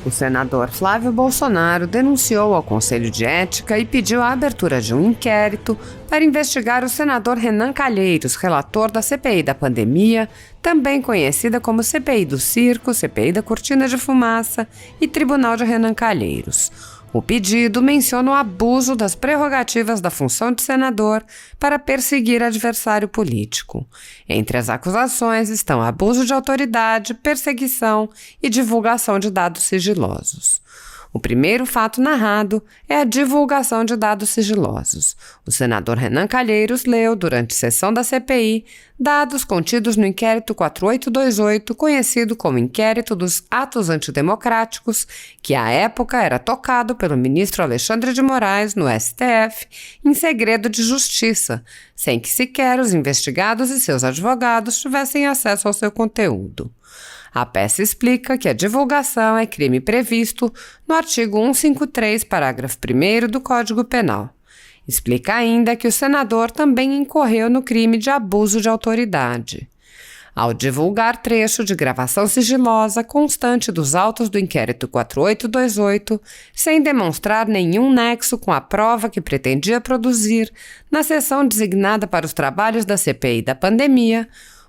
O senador Flávio Bolsonaro denunciou ao Conselho de Ética e pediu a abertura de um inquérito para investigar o senador Renan Calheiros, relator da CPI da pandemia, também conhecida como CPI do Circo, CPI da Cortina de Fumaça e Tribunal de Renan Calheiros. O pedido menciona o abuso das prerrogativas da função de senador para perseguir adversário político. Entre as acusações estão abuso de autoridade, perseguição e divulgação de dados sigilosos. O primeiro fato narrado é a divulgação de dados sigilosos. O senador Renan Calheiros leu, durante sessão da CPI, dados contidos no inquérito 4828, conhecido como Inquérito dos Atos Antidemocráticos, que à época era tocado pelo ministro Alexandre de Moraes no STF em segredo de justiça, sem que sequer os investigados e seus advogados tivessem acesso ao seu conteúdo. A peça explica que a divulgação é crime previsto no artigo 153, parágrafo 1º do Código Penal. Explica ainda que o senador também incorreu no crime de abuso de autoridade. Ao divulgar trecho de gravação sigilosa constante dos autos do inquérito 4828, sem demonstrar nenhum nexo com a prova que pretendia produzir na sessão designada para os trabalhos da CPI da pandemia,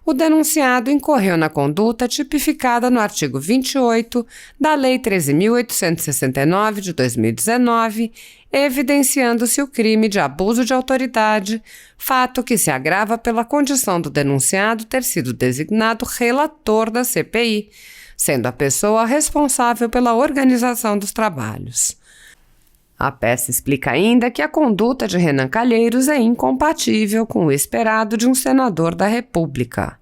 o denunciado incorreu na conduta tipificada no artigo 28 da Lei 13.869 de 2019, evidenciando-se o crime de abuso de autoridade, fato que se agrava pela condição do denunciado ter sido designado relator da CPI, sendo a pessoa responsável pela organização dos trabalhos. A peça explica ainda que a conduta de Renan Calheiros é incompatível com o esperado de um senador da República.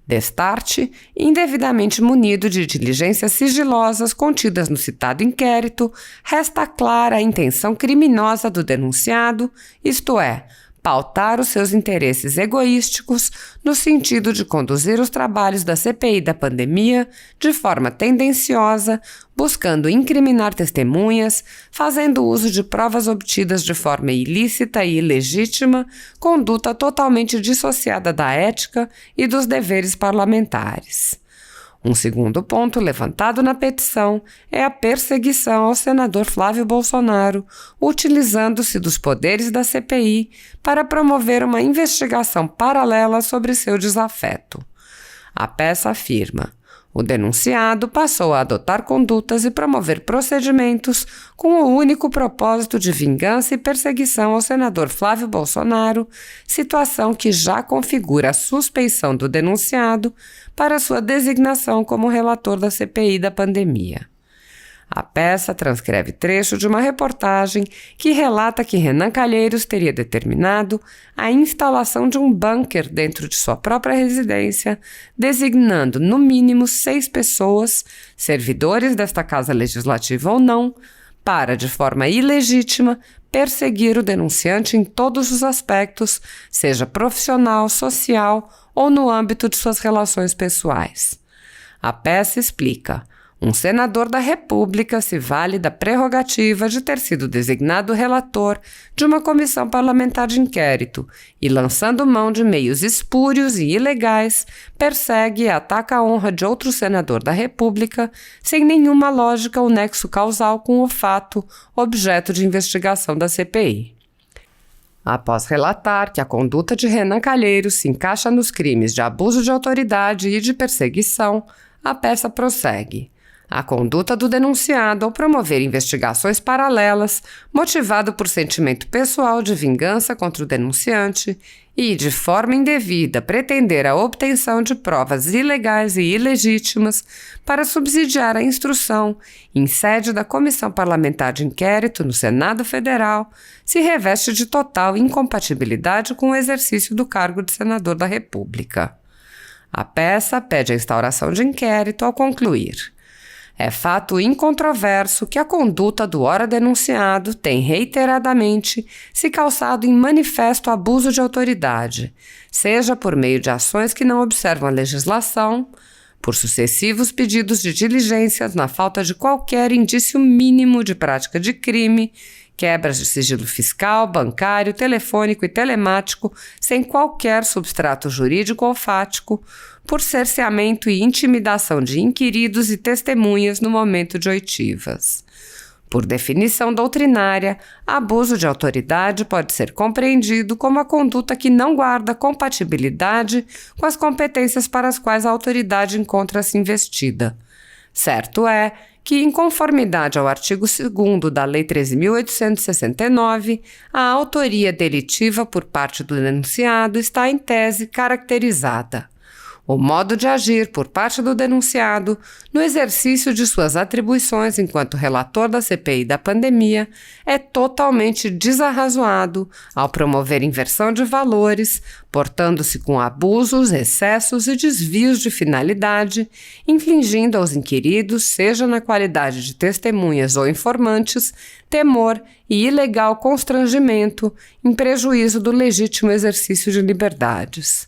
Destarte, indevidamente munido de diligências sigilosas contidas no citado inquérito, resta clara a intenção criminosa do denunciado, isto é, pautar os seus interesses egoísticos no sentido de conduzir os trabalhos da CPI da pandemia de forma tendenciosa, buscando incriminar testemunhas, fazendo uso de provas obtidas de forma ilícita e ilegítima, conduta totalmente dissociada da ética e dos deveres parlamentares. Um segundo ponto levantado na petição é a perseguição ao senador Flávio Bolsonaro, utilizando-se dos poderes da CPI para promover uma investigação paralela sobre seu desafeto. A peça afirma: o denunciado passou a adotar condutas e promover procedimentos com o único propósito de vingança e perseguição ao senador Flávio Bolsonaro, situação que já configura a suspeição do denunciado para sua designação como relator da CPI da pandemia. A peça transcreve trecho de uma reportagem que relata que Renan Calheiros teria determinado a instalação de um bunker dentro de sua própria residência, designando no mínimo 6 pessoas, servidores desta Casa Legislativa ou não, para, de forma ilegítima, perseguir o denunciante em todos os aspectos, seja profissional, social ou no âmbito de suas relações pessoais. A peça explica: um senador da República se vale da prerrogativa de ter sido designado relator de uma comissão parlamentar de inquérito e, lançando mão de meios espúrios e ilegais, persegue e ataca a honra de outro senador da República sem nenhuma lógica ou nexo causal com o fato objeto de investigação da CPI. Após relatar que a conduta de Renan Calheiros se encaixa nos crimes de abuso de autoridade e de perseguição, a peça prossegue: a conduta do denunciado ao promover investigações paralelas, motivado por sentimento pessoal de vingança contra o denunciante e, de forma indevida, pretender a obtenção de provas ilegais e ilegítimas para subsidiar a instrução, em sede da Comissão Parlamentar de Inquérito no Senado Federal, se reveste de total incompatibilidade com o exercício do cargo de senador da República. A peça pede a instauração de inquérito ao concluir: é fato incontroverso que a conduta do ora denunciado tem reiteradamente se calçado em manifesto abuso de autoridade, seja por meio de ações que não observam a legislação, por sucessivos pedidos de diligências na falta de qualquer indício mínimo de prática de crime, quebras de sigilo fiscal, bancário, telefônico e telemático sem qualquer substrato jurídico ou fático, por cerceamento e intimidação de inquiridos e testemunhas no momento de oitivas. Por definição doutrinária, abuso de autoridade pode ser compreendido como a conduta que não guarda compatibilidade com as competências para as quais a autoridade encontra-se investida. Certo é que, em conformidade ao artigo 2º da Lei 13.869, a autoria delitiva por parte do denunciado está em tese caracterizada. O modo de agir por parte do denunciado, no exercício de suas atribuições enquanto relator da CPI da pandemia, é totalmente desarrazoado ao promover inversão de valores, portando-se com abusos, excessos e desvios de finalidade, infligindo aos inquiridos, seja na qualidade de testemunhas ou informantes, temor e ilegal constrangimento, em prejuízo do legítimo exercício de liberdades.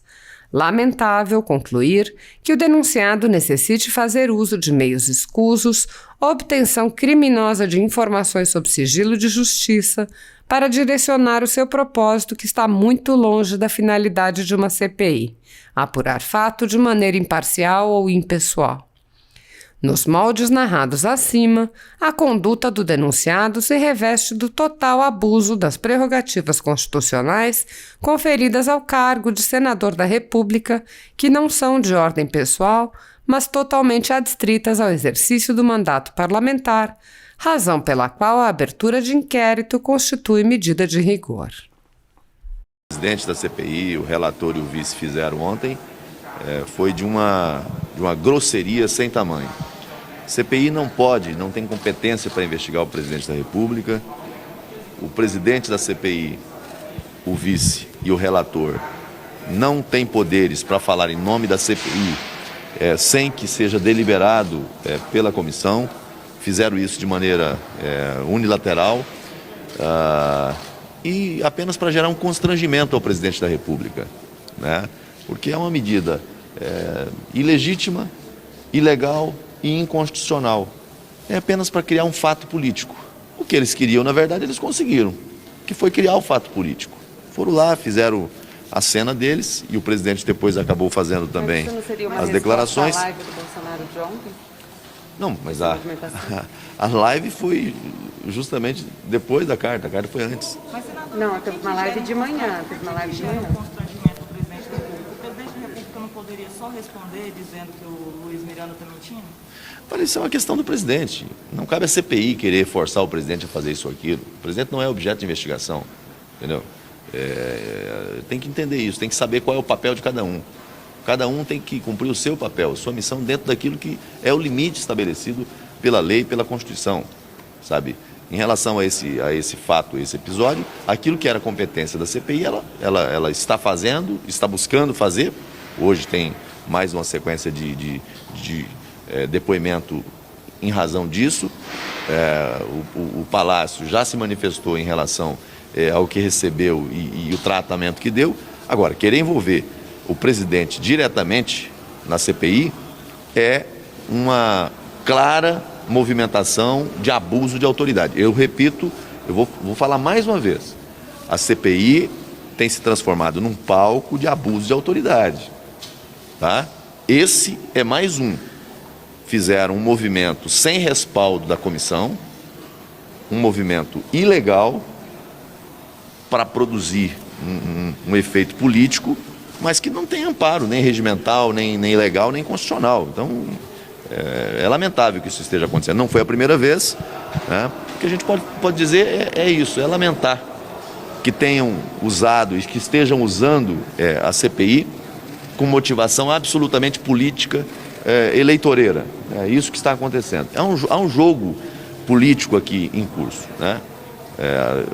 Lamentável concluir que o denunciado necessite fazer uso de meios escusos, obtenção criminosa de informações sob sigilo de justiça, para direcionar o seu propósito que está muito longe da finalidade de uma CPI, apurar fato de maneira imparcial ou impessoal. Nos moldes narrados acima, a conduta do denunciado se reveste do total abuso das prerrogativas constitucionais conferidas ao cargo de senador da República, que não são de ordem pessoal, mas totalmente adstritas ao exercício do mandato parlamentar, razão pela qual a abertura de inquérito constitui medida de rigor. O presidente da CPI, o relator e o vice fizeram ontem foi de uma grosseria sem tamanho. CPI não tem competência para investigar o presidente da República. O presidente da CPI, o vice e o relator não têm poderes para falar em nome da CPI sem que seja deliberado pela comissão. Fizeram isso de maneira unilateral e apenas para gerar um constrangimento ao presidente da República, né? Porque é uma medida ilegítima, ilegal e inconstitucional. É apenas para criar um fato político. O que eles queriam, na verdade, eles conseguiram, que foi criar o fato político. Foram lá, fizeram a cena deles e o presidente depois acabou fazendo também as declarações. A live do Bolsonaro de ontem? Não, mas a live foi justamente depois da carta. A carta foi antes. Não, teve uma live de manhã. O presidente da República não poderia só responder dizendo que o Luiz Miranda está mentindo? Olha, isso é uma questão do presidente. Não cabe a CPI querer forçar o presidente a fazer isso ou aquilo. O presidente não é objeto de investigação, entendeu? Tem que entender isso, tem que saber qual é o papel de cada um. Cada um tem que cumprir o seu papel, a sua missão dentro daquilo que é o limite estabelecido pela lei e pela Constituição, sabe? Em relação a esse fato, a esse episódio, aquilo que era competência da CPI, ela está fazendo, está buscando fazer. Hoje tem mais uma sequência de depoimento em razão disso. O Palácio já se manifestou em relação ao que recebeu e o tratamento que deu. Agora, querer envolver o presidente diretamente na CPI é uma clara movimentação de abuso de autoridade. Eu repito, eu vou falar mais uma vez, a CPI tem se transformado num palco de abuso de autoridade, tá? Esse é mais um. Fizeram um movimento sem respaldo da comissão, um movimento ilegal para produzir um efeito político, mas que não tem amparo, nem regimental, nem legal, nem constitucional. Então, é lamentável que isso esteja acontecendo. Não foi a primeira vez, né? O que a gente pode dizer é isso, é lamentar que tenham usado e que estejam usando a CPI com motivação absolutamente política, eleitoreira. É isso que está acontecendo. Há um jogo político aqui em curso, né?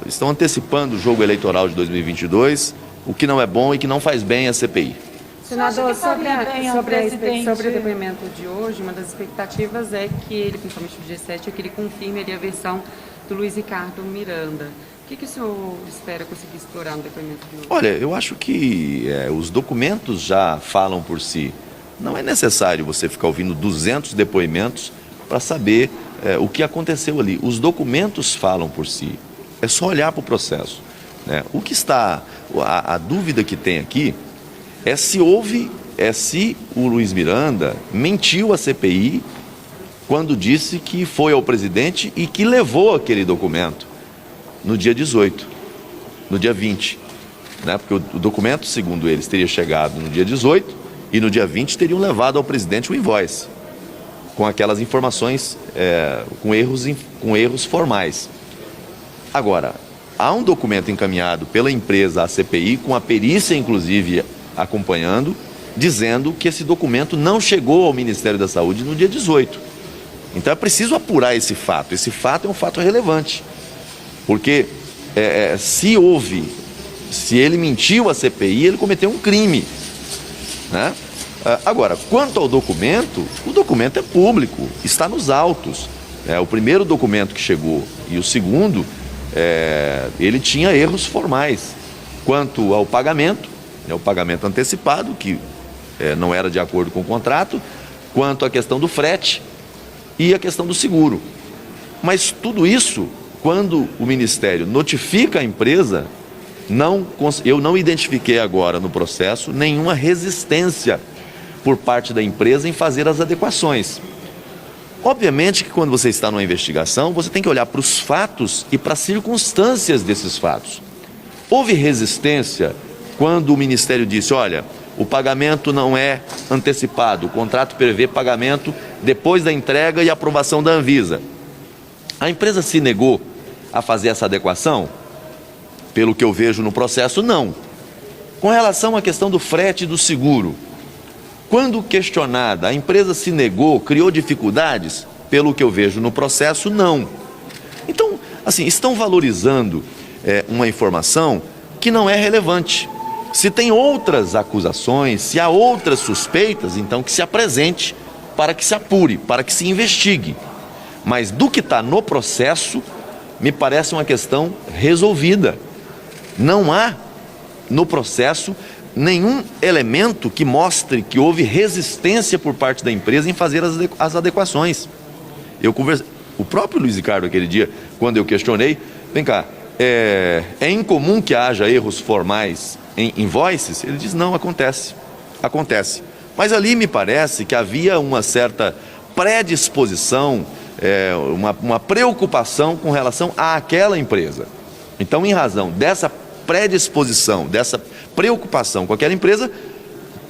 Estão antecipando o jogo eleitoral de 2022, o que não é bom e que não faz bem à CPI. Senador, sobre o depoimento de hoje, uma das expectativas é que ele, principalmente do G7, é que ele confirme ali a versão do Luiz Ricardo Miranda. O que o senhor espera conseguir explorar no depoimento de hoje? Olha, eu acho que os documentos já falam por si. Não é necessário você ficar ouvindo 200 depoimentos para saber o que aconteceu ali. Os documentos falam por si. É só olhar para o processo, né? A dúvida que tem aqui é se houve é se o Luiz Miranda mentiu à CPI quando disse que foi ao presidente e que levou aquele documento no dia 18, no dia 20. Né? Porque o documento, segundo eles, teria chegado no dia 18 e no dia 20 teriam levado ao presidente o invoice, com aquelas informações, com erros formais. Agora, há um documento encaminhado pela empresa à CPI, com a perícia, inclusive, acompanhando, dizendo que esse documento não chegou ao Ministério da Saúde no dia 18. Então é preciso apurar esse fato. Esse fato é um fato relevante. Porque se ele mentiu à CPI, ele cometeu um crime. Né? Agora, quanto ao documento, o documento é público, está nos autos. O primeiro documento que chegou e o segundo, ele tinha erros formais. Quanto ao pagamento, o pagamento antecipado, que não era de acordo com o contrato, quanto à questão do frete e a questão do seguro. Mas tudo isso, quando o Ministério notifica a empresa, eu não identifiquei agora no processo nenhuma resistência por parte da empresa em fazer as adequações. Obviamente que quando você está numa investigação, você tem que olhar para os fatos e para as circunstâncias desses fatos. Houve resistência quando o Ministério disse, olha, o pagamento não é antecipado, o contrato prevê pagamento depois da entrega e aprovação da Anvisa. A empresa se negou a fazer essa adequação? Pelo que eu vejo no processo, não. Com relação à questão do frete e do seguro, quando questionada, a empresa se negou, criou dificuldades? Pelo que eu vejo no processo, não. Então, assim, estão valorizando uma informação que não é relevante. Se tem outras acusações, se há outras suspeitas, então que se apresente para que se apure, para que se investigue. Mas do que está no processo, me parece uma questão resolvida. Não há no processo nenhum elemento que mostre que houve resistência por parte da empresa em fazer as adequações. O próprio Luiz Ricardo, aquele dia, quando eu questionei, vem cá, é incomum que haja erros formais em invoices? Ele diz, não, acontece. Mas ali me parece que havia uma certa predisposição, uma preocupação com relação àquela empresa. Então, em razão dessa predisposição, dessa preocupação com aquela empresa,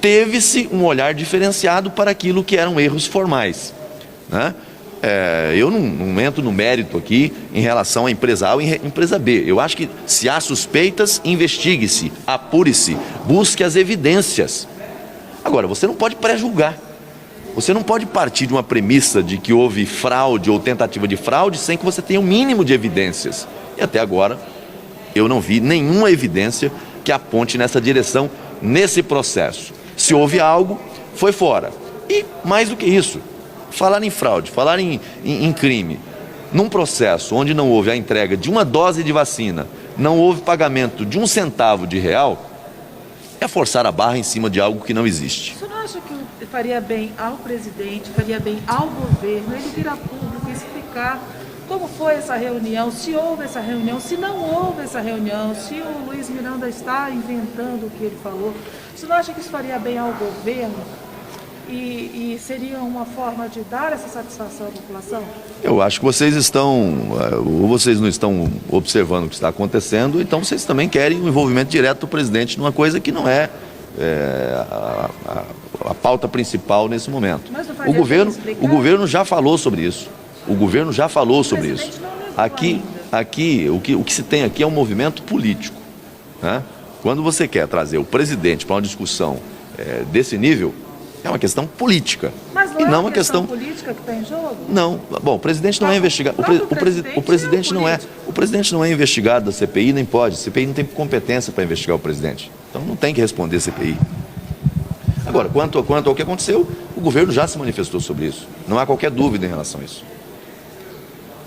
teve-se um olhar diferenciado para aquilo que eram erros formais. Né? Eu não entro no mérito aqui em relação à empresa A e empresa B. Eu acho que se há suspeitas, investigue-se, apure-se, busque as evidências. Agora, você não pode pré-julgar. Você não pode partir de uma premissa de que houve fraude ou tentativa de fraude sem que você tenha o mínimo de evidências. E até agora, eu não vi nenhuma evidência que aponte nessa direção, nesse processo. Se houve algo, foi fora. E, mais do que isso, falar em fraude, falar em crime, num processo onde não houve a entrega de uma dose de vacina, não houve pagamento de R$1 centavo, é forçar a barra em cima de algo que não existe. O senhor não acha que faria bem ao presidente, faria bem ao governo, ele vir a público e explicar como foi essa reunião, se houve essa reunião, se não houve essa reunião, se o Luiz Miranda está inventando o que ele falou? O senhor não acha que isso faria bem ao governo e seria uma forma de dar essa satisfação à população? Eu acho que vocês ou vocês não estão observando o que está acontecendo, então vocês também querem o envolvimento direto do presidente numa coisa que não é a pauta principal nesse momento. Mas não O governo já falou sobre isso. O governo já falou sobre isso. Aqui, o que se tem aqui é um movimento político. Né? Quando você quer trazer o presidente para uma discussão desse nível, é uma questão política. Mas não e é não uma questão política que está em jogo? Não. Bom, o presidente não é investigado. O presidente não é investigado da CPI, nem pode. A CPI não tem competência para investigar o presidente. Então não tem que responder a CPI. Agora, quanto ao que aconteceu, o governo já se manifestou sobre isso. Não há qualquer dúvida em relação a isso.